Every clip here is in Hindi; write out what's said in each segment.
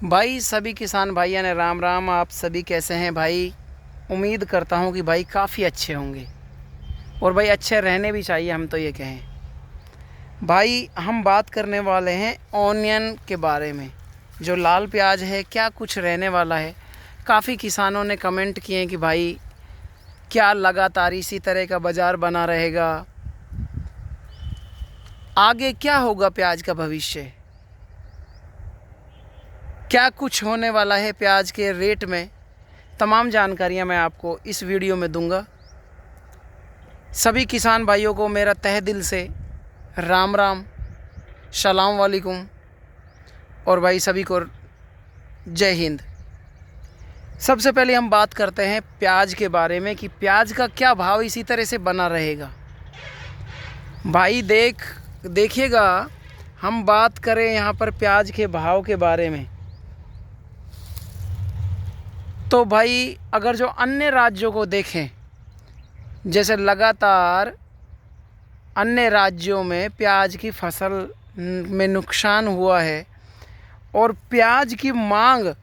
भाई सभी किसान भाइयों ने राम राम। आप सभी कैसे हैं भाई? उम्मीद करता हूं कि भाई काफ़ी अच्छे होंगे और भाई अच्छे रहने भी चाहिए। हम तो ये कहें भाई, हम बात करने वाले हैं ऑनियन के बारे में। जो लाल प्याज है क्या कुछ रहने वाला है। काफ़ी किसानों ने कमेंट किए हैं कि भाई क्या लगातार इसी तरह का बाज़ार बना रहेगा, आगे क्या होगा प्याज का भविष्य, क्या कुछ होने वाला है प्याज के रेट में। तमाम जानकारियां मैं आपको इस वीडियो में दूंगा। सभी किसान भाइयों को मेरा तहे दिल से राम राम, सलाम वालेकुम और भाई सभी को जय हिंद। सबसे पहले हम बात करते हैं प्याज के बारे में कि प्याज का क्या भाव इसी तरह से बना रहेगा। भाई देखिएगा, हम बात करें यहाँ पर प्याज के भाव के बारे में तो भाई अगर जो अन्य राज्यों को देखें, जैसे लगातार अन्य राज्यों में प्याज की फसल में नुकसान हुआ है और प्याज की मांग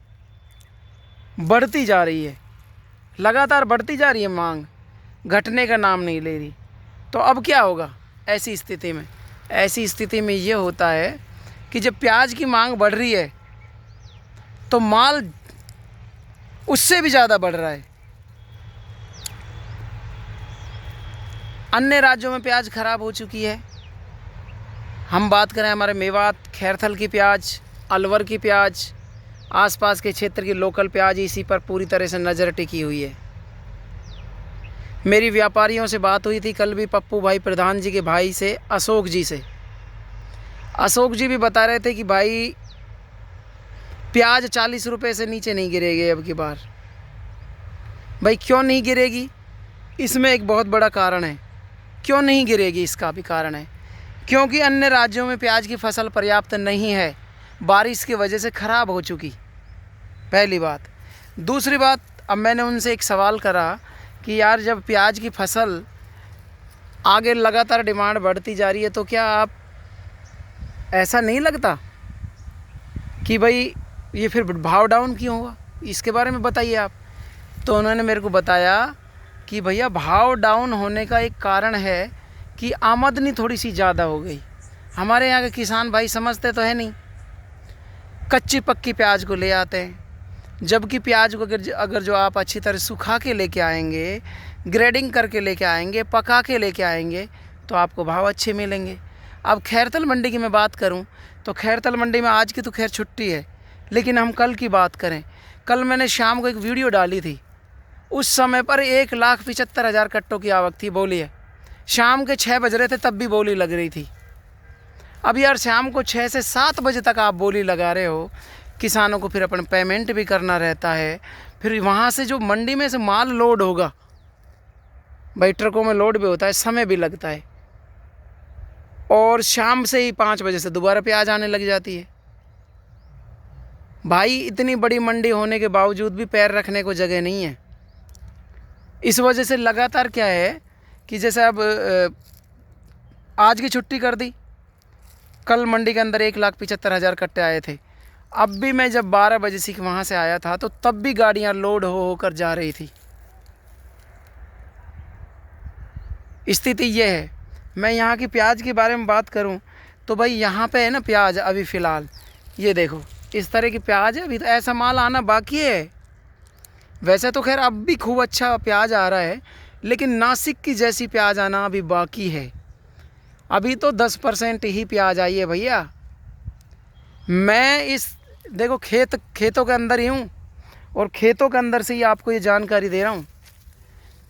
बढ़ती जा रही है, लगातार बढ़ती जा रही है, मांग घटने का नाम नहीं ले रही। तो अब क्या होगा ऐसी स्थिति में? ऐसी स्थिति में ये होता है कि जब प्याज की मांग बढ़ रही है तो माल उससे भी ज़्यादा बढ़ रहा है। अन्य राज्यों में प्याज ख़राब हो चुकी है। हम बात करें हमारे मेवात, खैरथल की प्याज, अलवर की प्याज, आसपास के क्षेत्र की लोकल प्याज, इसी पर पूरी तरह से नज़र टिकी हुई है। मेरी व्यापारियों से बात हुई थी कल भी, पप्पू भाई प्रधान जी के भाई से, अशोक जी से। अशोक जी भी बता रहे थे कि भाई प्याज 40 रुपये से नीचे नहीं गिरेगी अब की बार। भाई क्यों नहीं गिरेगी? इसमें एक बहुत बड़ा कारण है। क्यों नहीं गिरेगी इसका भी कारण है, क्योंकि अन्य राज्यों में प्याज की फसल पर्याप्त नहीं है, बारिश की वजह से ख़राब हो चुकी, पहली बात। दूसरी बात, अब मैंने उनसे एक सवाल करा कि यार जब प्याज की फसल आगे लगातार डिमांड बढ़ती जा रही है तो क्या आप ऐसा नहीं लगता कि भाई ये फिर भाव डाउन क्यों हुआ? इसके बारे में बताइए आप। तो उन्होंने मेरे को बताया कि भैया भाव डाउन होने का एक कारण है कि आमदनी थोड़ी सी ज़्यादा हो गई। हमारे यहाँ के किसान भाई समझते तो है नहीं, कच्ची पक्की प्याज को ले आते हैं, जबकि प्याज को अगर जो आप अच्छी तरह सुखा के लेके आएंगे, ग्रेडिंग करके लेके आएंगे, पका के लेके आएंगे तो आपको भाव अच्छे मिलेंगे। अब खैरथल मंडी की मैं बात करूं तो खैरथल मंडी में आज की तो खैर छुट्टी है, लेकिन हम कल की बात करें, कल मैंने शाम को एक वीडियो डाली थी। उस समय पर 1,75,000 कट्टों की आवक थी, बोलिए। शाम के 6 बज रहे थे तब भी बोली लग रही थी। अब यार शाम को 6 से 7 बजे तक आप बोली लगा रहे हो, किसानों को फिर अपन पेमेंट भी करना रहता है, फिर वहाँ से जो मंडी में से माल लोड होगा, भाई ट्रकों में लोड भी होता है, समय भी लगता है, और शाम से ही 5 बजे से दोबारा प्याज आने लग जाती है। भाई इतनी बड़ी मंडी होने के बावजूद भी पैर रखने को जगह नहीं है। इस वजह से लगातार क्या है कि जैसे अब आज की छुट्टी कर दी, कल मंडी के अंदर 1,75,000 कट्टे आए थे। अब भी मैं जब 12 बजे से वहाँ से आया था तो तब भी गाड़ियाँ लोड होकर जा रही थी। स्थिति ये है। मैं यहाँ की प्याज के बारे में बात करूँ तो भाई यहाँ पे है ना प्याज, अभी फ़िलहाल ये देखो इस तरह की प्याज है, अभी तो ऐसा माल आना बाकी है। वैसे तो खैर अब भी खूब अच्छा प्याज आ रहा है, लेकिन नासिक की जैसी प्याज आना अभी बाकी है। अभी तो 10% ही प्याज आई है भैया। मैं इस देखो खेतों के अंदर ही हूँ और खेतों के अंदर से ही आपको ये जानकारी दे रहा हूँ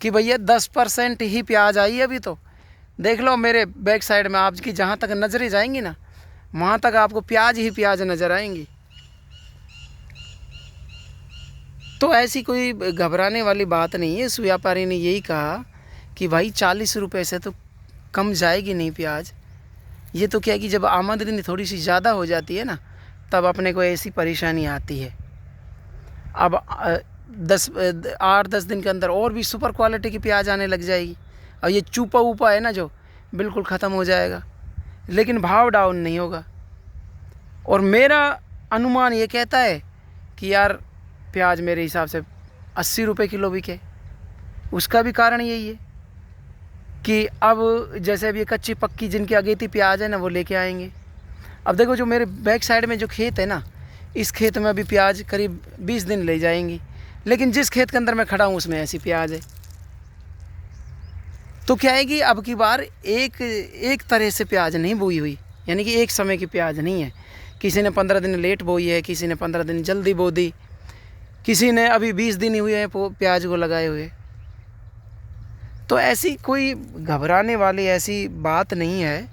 कि भैया 10% ही प्याज आई है अभी। तो देख लो मेरे बैक साइड में, आपकी जहाँ तक नज़रें जाएंगी ना वहाँ तक आपको प्याज ही प्याज नज़र आएंगी। तो ऐसी कोई घबराने वाली बात नहीं है। इस व्यापारी ने यही कहा कि भाई 40 रुपये से तो कम जाएगी नहीं प्याज। ये तो क्या है कि जब आमदनी थोड़ी सी ज़्यादा हो जाती है ना, तब अपने को ऐसी परेशानी आती है। अब 8-10 दिन के अंदर और भी सुपर क्वालिटी की प्याज आने लग जाएगी और ये चूपा ऊपा है ना जो, बिल्कुल ख़त्म हो जाएगा, लेकिन भाव डाउन नहीं होगा। और मेरा अनुमान ये कहता है कि यार प्याज मेरे हिसाब से 80 रुपये किलो बिके। उसका भी कारण यही है कि अब जैसे अब ये कच्ची पक्की जिनकी अगेती प्याज है ना, वो लेके आएंगे। अब देखो जो मेरे बैक साइड में जो खेत है ना, इस खेत में अभी प्याज करीब 20 दिन ले जाएंगी, लेकिन जिस खेत के अंदर मैं खड़ा हूँ उसमें ऐसी प्याज है। तो क्या है कि अब की बार एक तरह से प्याज नहीं बोई हुई, यानी कि एक समय की प्याज नहीं है। किसी ने 15 दिन लेट बोई है, किसी ने 15 दिन जल्दी बो दी, किसी ने अभी 20 दिन ही हुए हैं प्याज को लगाए हुए। तो ऐसी कोई घबराने वाली ऐसी बात नहीं है।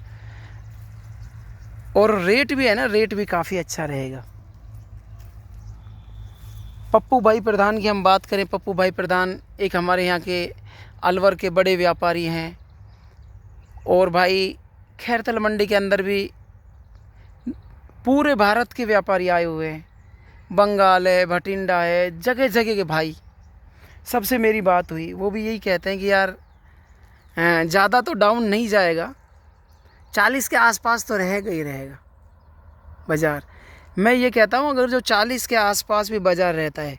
और रेट भी है ना, रेट भी काफ़ी अच्छा रहेगा। पप्पू भाई प्रधान की हम बात करें, पप्पू भाई प्रधान एक हमारे यहाँ के अलवर के बड़े व्यापारी हैं। और भाई खैरतल मंडी के अंदर भी पूरे भारत के व्यापारी आए हुए हैं, बंगाल है, भटिंडा है, जगह जगह के भाई। सबसे मेरी बात हुई, वो भी यही कहते हैं कि यार ज़्यादा तो डाउन नहीं जाएगा, 40 के आसपास तो रहेगा ही रहेगा बाज़ार। मैं ये कहता हूँ अगर जो 40 के आसपास भी बाज़ार रहता है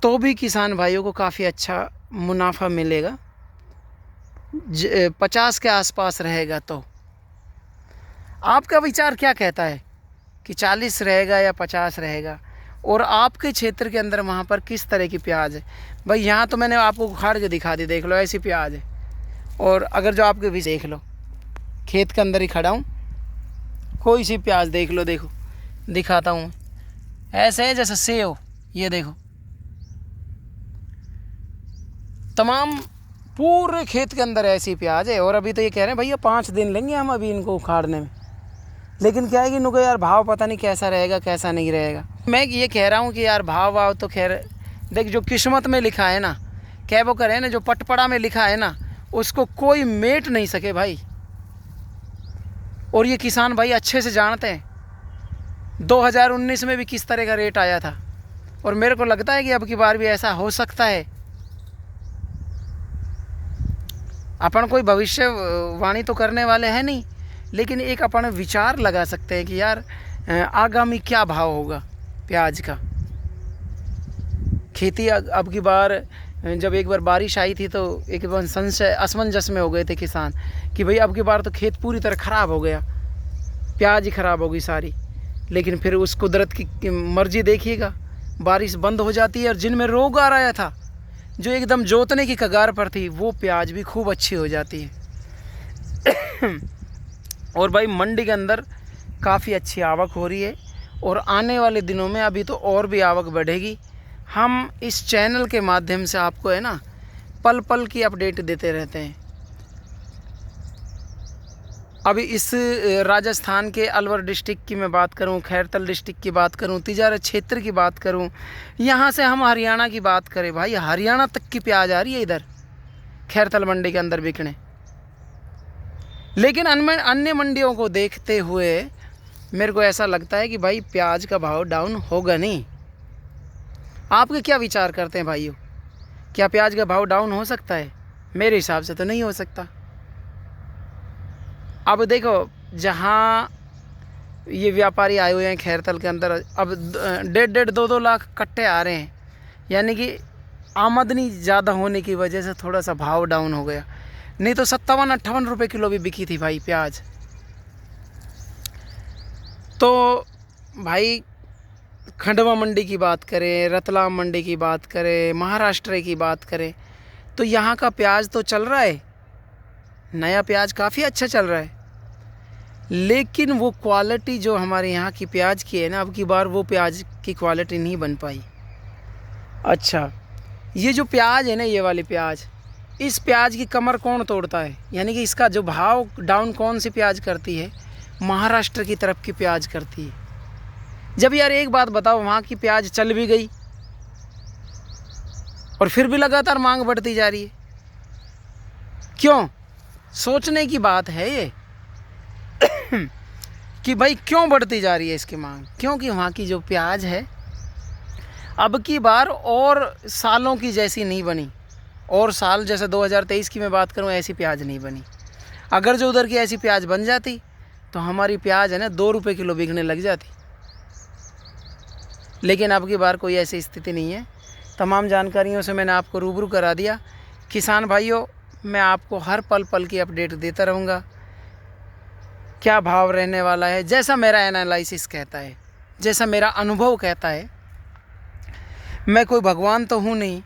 तो भी किसान भाइयों को काफ़ी अच्छा मुनाफा मिलेगा। 50 के आसपास रहेगा तो आपका विचार क्या कहता है कि 40 रहेगा या 50 रहेगा? और आपके क्षेत्र के अंदर वहाँ पर किस तरह की प्याज है? भाई यहाँ तो मैंने आपको उखाड़ के दिखा दी, देख लो ऐसी प्याज है। और अगर जो आपके भी देख लो, खेत के अंदर ही खड़ा हूँ, कोई सी प्याज देख लो, देखो दिखाता हूँ, ऐसे है जैसे सेव। ये देखो तमाम पूरे खेत के अंदर ऐसी प्याज है। और अभी तो ये कह रहे हैं भैया 5 दिन लेंगे हम अभी इनको उखाड़ने में। लेकिन क्या है कि इनको यार भाव पता नहीं कैसा रहेगा कैसा नहीं रहेगा। मैं ये कह रहा हूँ कि यार भाव तो खैर देख, जो किस्मत में लिखा है ना, क्या वो करें ना, जो पटपड़ा में लिखा है ना, उसको कोई मेट नहीं सके भाई। और ये किसान भाई अच्छे से जानते हैं 2019 में भी किस तरह का रेट आया था। और मेरे को लगता है कि अब की बार भी ऐसा हो सकता है। अपन कोई भविष्यवाणी तो करने वाले हैं नहीं, लेकिन एक अपन विचार लगा सकते हैं कि यार आगामी क्या भाव होगा प्याज का। खेती अब की बार जब एक बार बारिश आई थी तो एक बार संशय असमंजस में हो गए थे किसान कि भाई अब की बार तो खेत पूरी तरह ख़राब हो गया, प्याज ही ख़राब हो गई सारी। लेकिन फिर उस कुदरत की मर्जी देखिएगा, बारिश बंद हो जाती है और जिनमें रोग आ रहा था, जो एकदम जोतने की कगार पर थी, वो प्याज भी खूब अच्छी हो जाती है। और भाई मंडी के अंदर काफ़ी अच्छी आवक हो रही है और आने वाले दिनों में अभी तो और भी आवक बढ़ेगी। हम इस चैनल के माध्यम से आपको है ना पल पल की अपडेट देते रहते हैं। अभी इस राजस्थान के अलवर डिस्ट्रिक्ट की मैं बात करूं, खैरतल डिस्ट्रिक्ट की बात करूं, तिजारत क्षेत्र की बात करूं, यहाँ से हम हरियाणा की बात करें, भाई हरियाणा तक की प्याज आ रही है इधर खैरतल मंडी के अंदर बिकने। लेकिन अन्य मंडियों को देखते हुए मेरे को ऐसा लगता है कि भाई प्याज का भाव डाउन होगा नहीं। आपके क्या विचार करते हैं भाइयों? क्या प्याज का भाव डाउन हो सकता है? मेरे हिसाब से तो नहीं हो सकता। अब देखो जहाँ ये व्यापारी आए हुए हैं खैरतल के अंदर, अब 1.5 2 लाख कट्टे आ रहे हैं, यानी कि आमदनी ज़्यादा होने की वजह से थोड़ा सा भाव डाउन हो गया। नहीं तो 57-58 रुपये किलो भी बिकी थी भाई प्याज। तो भाई खंडवा मंडी की बात करें, रतलाम मंडी की बात करें, महाराष्ट्र की बात करें, तो यहाँ का प्याज तो चल रहा है, नया प्याज काफ़ी अच्छा चल रहा है। लेकिन वो क्वालिटी जो हमारे यहाँ की प्याज की है ना, अब की बार वो प्याज की क्वालिटी नहीं बन पाई। अच्छा, ये जो प्याज है ना, ये वाली प्याज, इस प्याज की कमर कौन तोड़ता है? यानी कि इसका जो भाव डाउन कौन सी प्याज करती है? महाराष्ट्र की तरफ की प्याज करती है। जब यार एक बात बताओ, वहाँ की प्याज चल भी गई और फिर भी लगातार मांग बढ़ती जा रही है, क्यों? सोचने की बात है ये कि भाई क्यों बढ़ती जा रही है इसकी मांग? क्योंकि वहाँ की जो प्याज है अब की बार और सालों की जैसी नहीं बनी। और साल जैसे 2023 की मैं बात करूँ, ऐसी प्याज नहीं बनी। अगर जो उधर की ऐसी प्याज बन जाती तो हमारी प्याज है ना 2 रुपये किलो बिकने लग जाती। लेकिन अब की बार कोई ऐसी स्थिति नहीं है। तमाम जानकारियों से मैंने आपको रूबरू करा दिया। किसान भाइयों, मैं आपको हर पल पल की अपडेट देता रहूँगा, क्या भाव रहने वाला है, जैसा मेरा एनालिसिस कहता है, जैसा मेरा अनुभव कहता है। मैं कोई भगवान तो हूँ नहीं,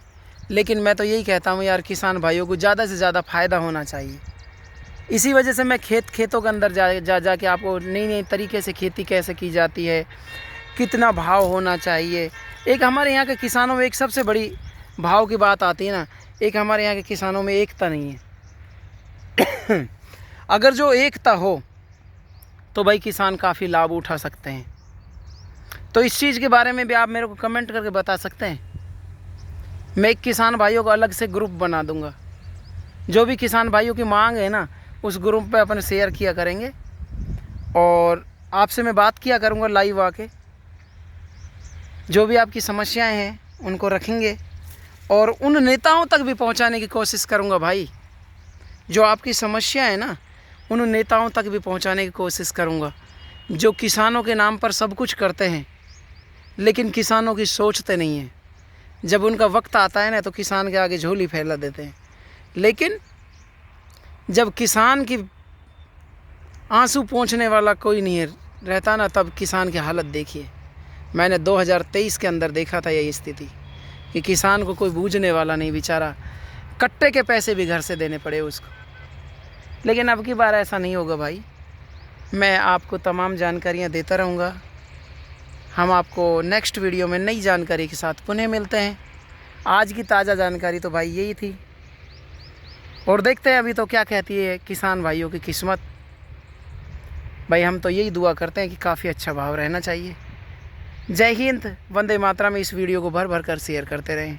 लेकिन मैं तो यही कहता हूँ यार, किसान भाइयों को ज़्यादा से ज़्यादा फ़ायदा होना चाहिए। इसी वजह से मैं खेतों के अंदर जा के आपको नई नई तरीके से खेती कैसे की जाती है, कितना भाव होना चाहिए। एक हमारे यहाँ के किसानों में एक सबसे बड़ी भाव की बात आती है ना, एक हमारे यहाँ के किसानों में एकता नहीं है। अगर जो एकता हो तो भाई किसान काफ़ी लाभ उठा सकते हैं। तो इस चीज़ के बारे में भी आप मेरे को कमेंट करके बता सकते हैं। मैं एक किसान भाइयों को अलग से ग्रुप बना दूंगा। जो भी किसान भाइयों की मांग है ना, उस ग्रुप पे अपन शेयर किया करेंगे और आपसे मैं बात किया करूंगा लाइव आके। जो भी आपकी समस्याएं हैं उनको रखेंगे और उन नेताओं तक भी पहुंचाने की कोशिश करूंगा भाई। जो आपकी समस्या है ना, उन नेताओं तक भी पहुंचाने की कोशिश करूंगा, जो किसानों के नाम पर सब कुछ करते हैं लेकिन किसानों की सोचते नहीं हैं। जब उनका वक्त आता है ना तो किसान के आगे झोली फैला देते हैं, लेकिन जब किसान की आंसू पोंछने वाला कोई नहीं रहता ना, तब किसान की हालत देखिए। मैंने 2023 के अंदर देखा था यही स्थिति कि किसान को कोई बूझने वाला नहीं, बेचारा कट्टे के पैसे भी घर से देने पड़े उसको। लेकिन अब की बार ऐसा नहीं होगा भाई। मैं आपको तमाम जानकारियाँ देता रहूँगा। हम आपको नेक्स्ट वीडियो में नई जानकारी के साथ पुनः मिलते हैं। आज की ताज़ा जानकारी तो भाई यही थी, और देखते हैं अभी तो क्या कहती है किसान भाइयों की किस्मत। भाई हम तो यही दुआ करते हैं कि काफ़ी अच्छा भाव रहना चाहिए। जय हिंद, वंदे मातरम। इस वीडियो को भर भर कर शेयर करते रहें।